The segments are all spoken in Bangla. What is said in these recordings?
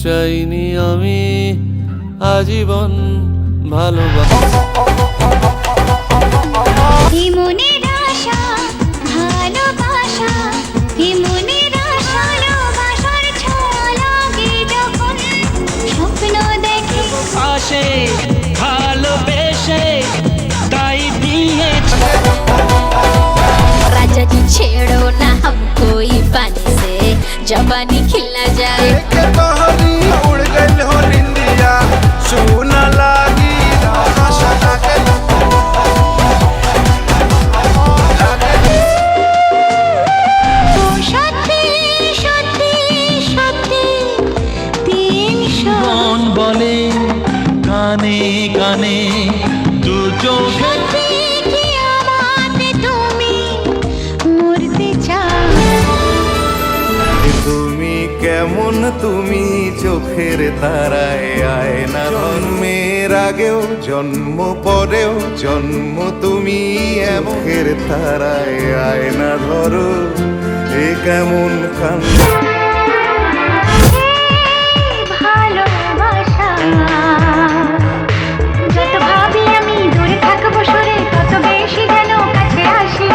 চাইনি আমি আজীবন ভালোবাসা। মনের আশা ভালোবাসা, মনের আশা ভালোবাসার ছোঁয়া লাগে যখন স্বপ্ন দেখে আসে ভালোবেসে তাই দিয়েছে। राजा जी छेड़ो ना हमको ये पानी से, जवानी खिला जाए। उड़ गइल हो निंदिया सुना लागी आशा लागे। ओ सত্যি सত্যি सत्यি তিনশো মন বলে কানে কানে দু চোখে সত্যি কি আমাতে তুমি মরতে চাও। তুমি কেমন তুমি চোখের তারায় আয়না জন্মের আগেও জন্ম পরেও জন্ম তুমি এমনের তারায় আয়না ধরো এ কেমন কান্দ। ভালোবাসা যত ভাবি আমি দূরে থাকবো সরে, তত বেশি যেন কাছে আসি।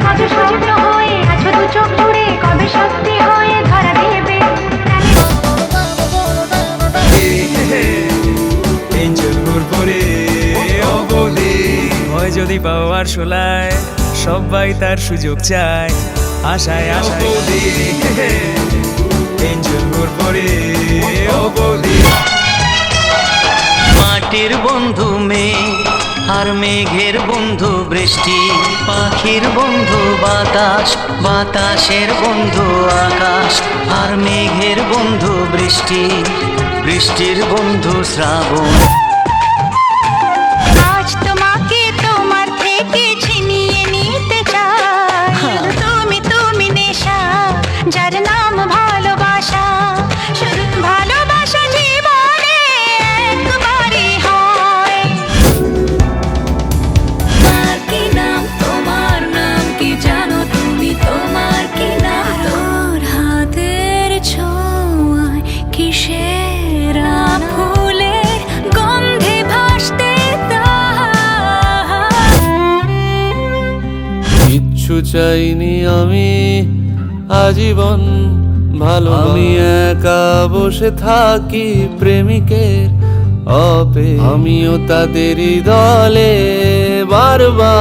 আজ স্বপ্ন হয়ে আছো দু চোখ জুড়ে, কবে সত্যি হয়ে ধরা দেবে। হয় যদি পাওয়ার শোলায় সবাই তার সুযোগ চায়, আশায় আশায় মাটির বন্ধু মেঘ আর মেঘের বন্ধু বৃষ্টি, পাখির বন্ধু বাতাস বাতাসের বন্ধু আকাশ, আর মেঘের বন্ধু বৃষ্টি বৃষ্টির বন্ধু শ্রাবণ। আজ তোমাকে তোমার থেকে ছিনিয়ে নিতে চাই, শুধু তুমি তুমি নেশা যার নাম ভালোবাসা। শুধু ভালোবাসা জীবনে একবারই হয়। তোমার কি নাম, তোমার নাম কি জানো তুমি, তোমার কি নাম? তোর হাতের ছোঁয়ায় কিসের ফুলের গন্ধে ভাসতে কিচ্ছু চাইনি আমি আজীবন ভালো। আমি একা বসে থাকি প্রেমিকের আমিও তাদেরই দলে বারবার